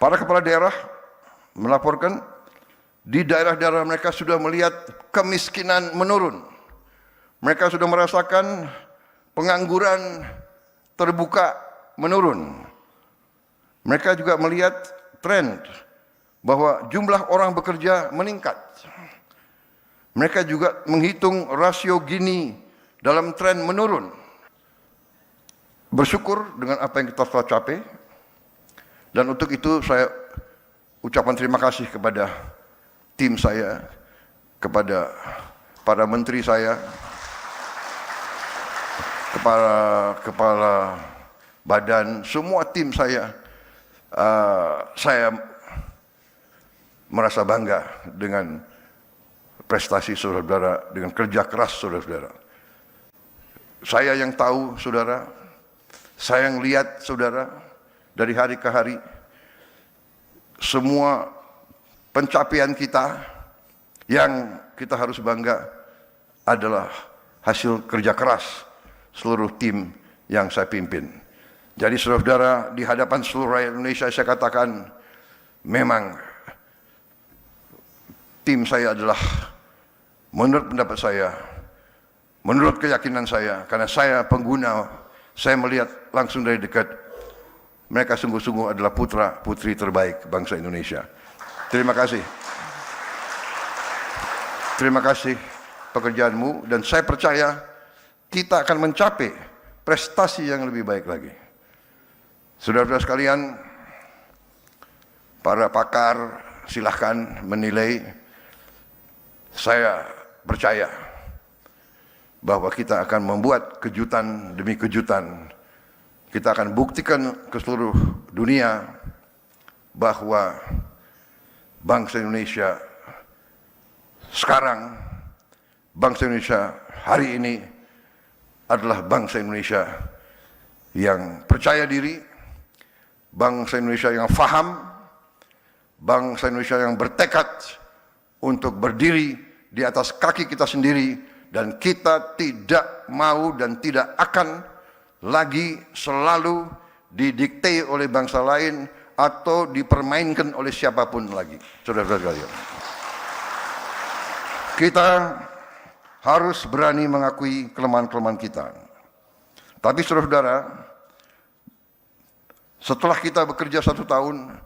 Para kepala daerah melaporkan di daerah-daerah mereka sudah melihat kemiskinan menurun. Mereka sudah merasakan pengangguran terbuka menurun. Mereka juga melihat tren bahwa jumlah orang bekerja meningkat. Mereka juga menghitung rasio Gini dalam tren menurun. Bersyukur dengan apa yang kita telah capai. Dan untuk itu saya ucapkan terima kasih kepada tim saya, kepada para menteri saya, kepala badan, semua tim saya. Saya merasa bangga dengan prestasi saudara-saudara, dengan kerja keras saudara-saudara. Saya yang tahu saudara, saya yang lihat saudara, dari hari ke hari, semua pencapaian kita yang kita harus bangga adalah hasil kerja keras seluruh tim yang saya pimpin. Jadi saudara-saudara, di hadapan seluruh rakyat Indonesia saya katakan, memang tim saya adalah, menurut pendapat saya, menurut keyakinan saya, karena saya pengguna, saya melihat langsung dari dekat, mereka sungguh-sungguh adalah putra-putri terbaik bangsa Indonesia. Terima kasih. Terima kasih pekerjaanmu, dan saya percaya kita akan mencapai prestasi yang lebih baik lagi. Saudara-saudara sekalian, para pakar silahkan menilai. Saya percaya bahwa kita akan membuat kejutan demi kejutan. Kita akan buktikan ke seluruh dunia bahwa bangsa Indonesia sekarang, bangsa Indonesia hari ini adalah bangsa Indonesia yang percaya diri, bangsa Indonesia yang faham, bangsa Indonesia yang bertekad untuk berdiri di atas kaki kita sendiri, dan kita tidak mau dan tidak akan lagi selalu didikte oleh bangsa lain atau dipermainkan oleh siapapun lagi. Saudara-saudara sekalian, kita harus berani mengakui kelemahan-kelemahan kita. Tapi saudara-saudara, setelah kita bekerja 1 tahun,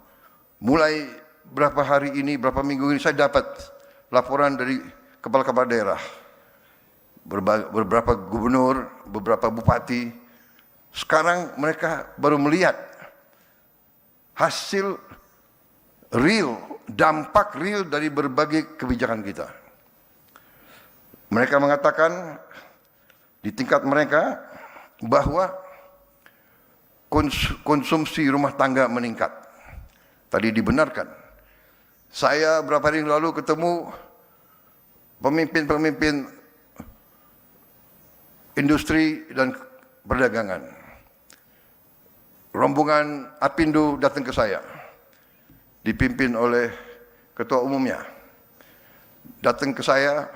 mulai berapa hari ini, berapa minggu ini, saya dapat laporan dari kepala-kepala daerah, beberapa gubernur, beberapa bupati. Sekarang mereka baru melihat hasil real, dampak real dari berbagai kebijakan kita. Mereka mengatakan di tingkat mereka bahwa konsumsi rumah tangga meningkat. Tadi dibenarkan. Saya beberapa hari lalu ketemu pemimpin-pemimpin industri dan perdagangan. Rombongan Apindo datang ke saya, dipimpin oleh ketua umumnya. Datang ke saya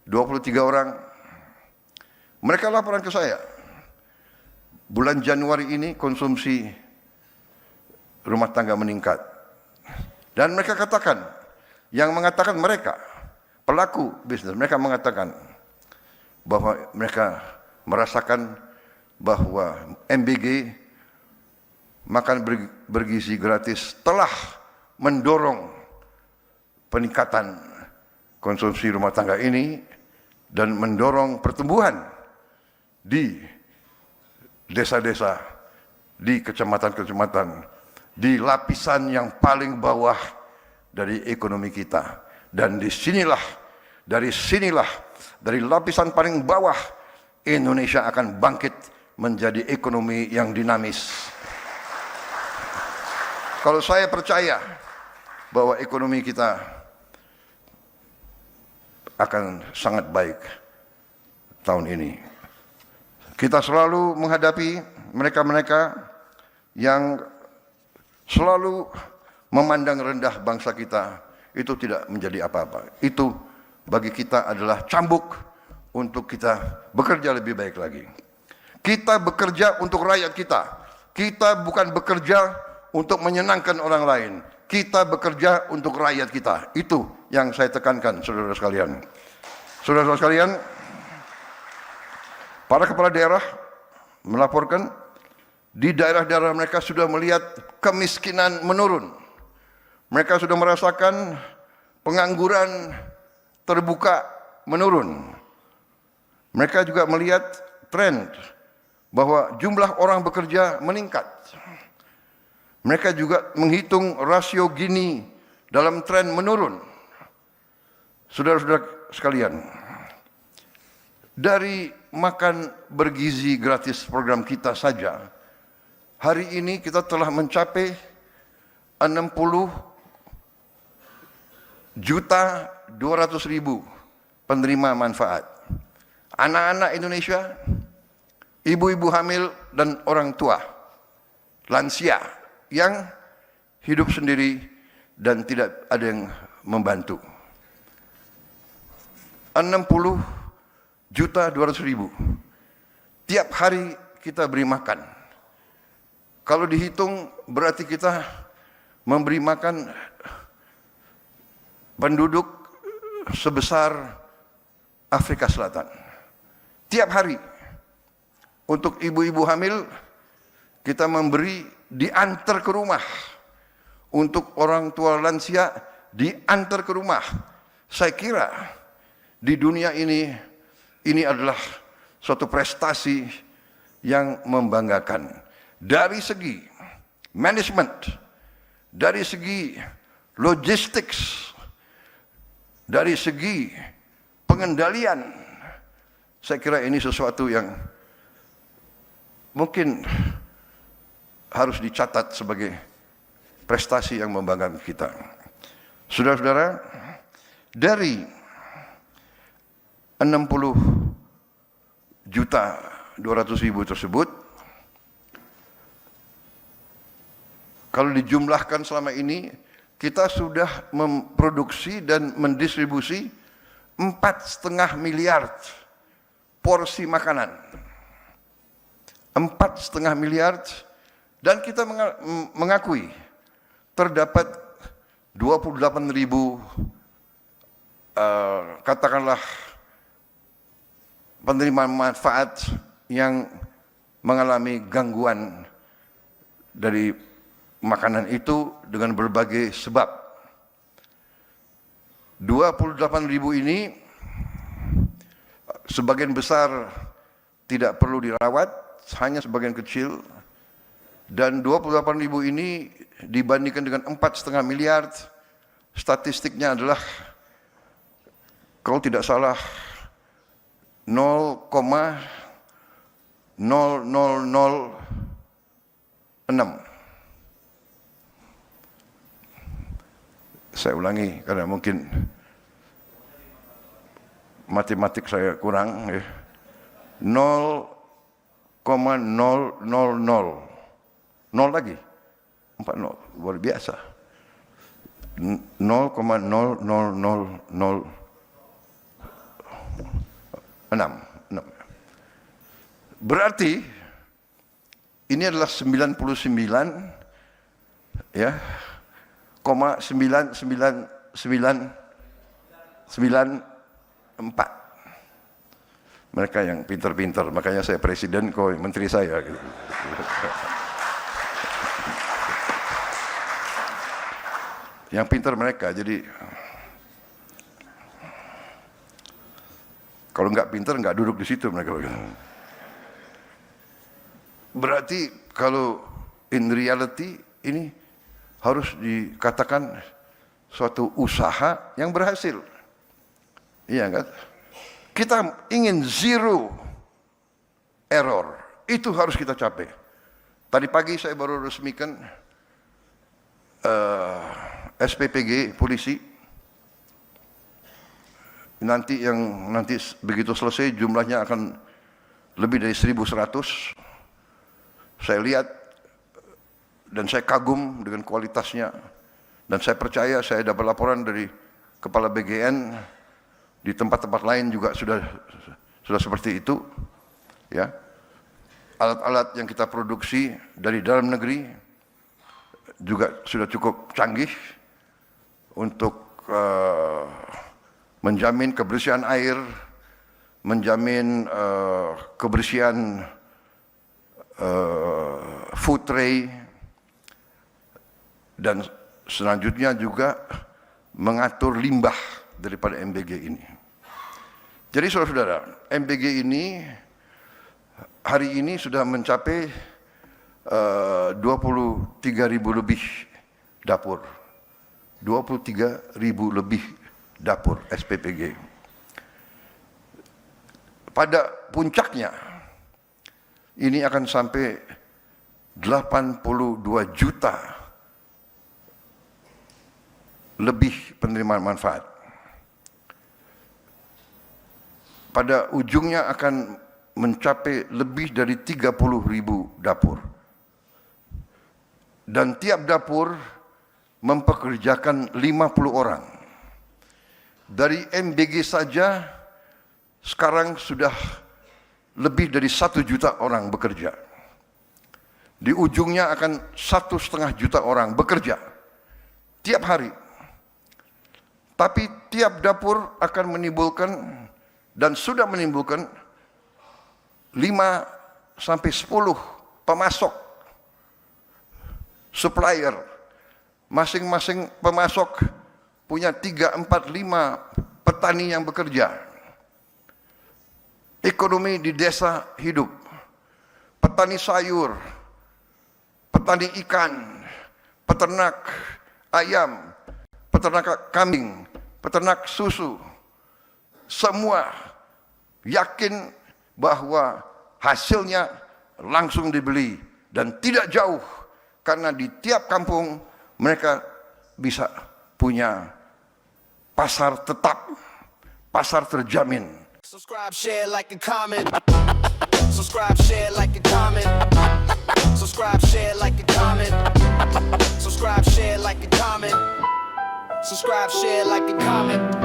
23 orang. Mereka laporan ke saya, bulan Januari ini konsumsi rumah tangga meningkat. Dan mereka katakan, yang mengatakan mereka, pelaku bisnis, mereka mengatakan bahwa mereka merasakan bahwa MBG, makan bergizi gratis, telah mendorong peningkatan konsumsi rumah tangga ini dan mendorong pertumbuhan di desa-desa, di kecamatan-kecamatan, di lapisan yang paling bawah dari ekonomi kita. Dan dari sinilah, dari lapisan paling bawah, Indonesia akan bangkit menjadi ekonomi yang dinamis. Kalau saya percaya bahwa ekonomi kita akan sangat baik tahun ini. Kita selalu menghadapi mereka-mereka yang selalu memandang rendah bangsa kita. Itu tidak menjadi apa-apa. Itu bagi kita adalah cambuk untuk kita bekerja lebih baik lagi. Kita bekerja untuk rakyat kita. Kita bukan bekerja untuk menyenangkan orang lain. Kita bekerja untuk rakyat kita. Itu yang saya tekankan, saudara sekalian. Saudara sekalian, para kepala daerah melaporkan di daerah-daerah mereka sudah melihat kemiskinan menurun. Mereka sudah merasakan pengangguran terbuka menurun. Mereka juga melihat tren bahwa jumlah orang bekerja meningkat. Mereka juga menghitung rasio Gini dalam tren menurun. Saudara-saudara sekalian, dari makan bergizi gratis program kita saja, hari ini kita telah mencapai 60.200.000 penerima manfaat. Anak-anak Indonesia, ibu-ibu hamil dan orang tua, lansia yang hidup sendiri dan tidak ada yang membantu. 60.200.000 tiap hari kita beri makan. Kalau dihitung berarti kita memberi makan penduduk sebesar Afrika Selatan. Tiap hari untuk ibu-ibu hamil kita memberi diantar ke rumah. Untuk orang tua lansia diantar ke rumah. Saya kira di dunia ini adalah suatu prestasi yang membanggakan. Dari segi manajemen, dari segi logistik, dari segi pengendalian, saya kira ini sesuatu yang mungkin harus dicatat sebagai prestasi yang membanggakan kita. Saudara-saudara, dari 60.200.000 tersebut, kalau dijumlahkan selama ini, kita sudah memproduksi dan mendistribusi 4,5 miliar porsi makanan. 4,5 miliar, dan kita mengakui terdapat 28.000 katakanlah penerima manfaat yang mengalami gangguan dari makanan itu dengan berbagai sebab. 28.000 ini sebagian besar tidak perlu dirawat, hanya sebagian kecil. Dan 28.000 ini dibandingkan dengan 4,5 miliar, statistiknya adalah kalau tidak salah 0,0006. Saya ulangi karena mungkin matematik saya kurang, ya. 0,000 nol lagi 40, luar biasa. 0,00006. Berarti ini adalah 99 ya 99994. Mereka yang pintar-pintar, makanya saya presiden, kau menteri saya gitu. Yang pintar mereka, jadi kalau nggak pintar nggak duduk di situ mereka. Berarti kalau in reality ini harus dikatakan suatu usaha yang berhasil. Iya kan? Kita ingin zero error, itu harus kita capai. Tadi pagi saya baru resmikan SPPG polisi. Nanti begitu selesai jumlahnya akan lebih dari 1.100. Saya lihat dan saya kagum dengan kualitasnya, dan saya percaya, saya dapat laporan dari Kepala BGN di tempat-tempat lain juga sudah seperti itu, ya. Alat-alat yang kita produksi dari dalam negeri juga sudah cukup canggih untuk menjamin kebersihan air, menjamin kebersihan food tray, dan selanjutnya juga mengatur limbah daripada MBG ini. Jadi saudara-saudara, MBG ini hari ini sudah mencapai 23.000 lebih dapur. 23.000 lebih dapur SPPG. Pada puncaknya, ini akan sampai 82 juta lebih penerimaan manfaat. Pada ujungnya akan mencapai lebih dari 30.000 dapur. Dan tiap dapur mempekerjakan 50 orang. Dari MBG saja sekarang sudah lebih dari 1 juta orang bekerja. Di ujungnya akan 1,5 juta orang bekerja tiap hari. Tapi tiap dapur akan menimbulkan dan sudah menimbulkan 5 sampai 10 pemasok, supplier. Masing-masing pemasok punya 3, 4, 5 petani yang bekerja. Ekonomi di desa hidup. Petani sayur, petani ikan, peternak ayam, peternak kambing, peternak susu, semua yakin bahwa hasilnya langsung dibeli dan tidak jauh, karena di tiap kampung mereka bisa punya pasar tetap, pasar terjamin. Subscribe, share, like, and comment. Subscribe, share, like, and comment. Subscribe, share, like, and comment. Subscribe, share, like, and comment. Subscribe, share, like, and comment.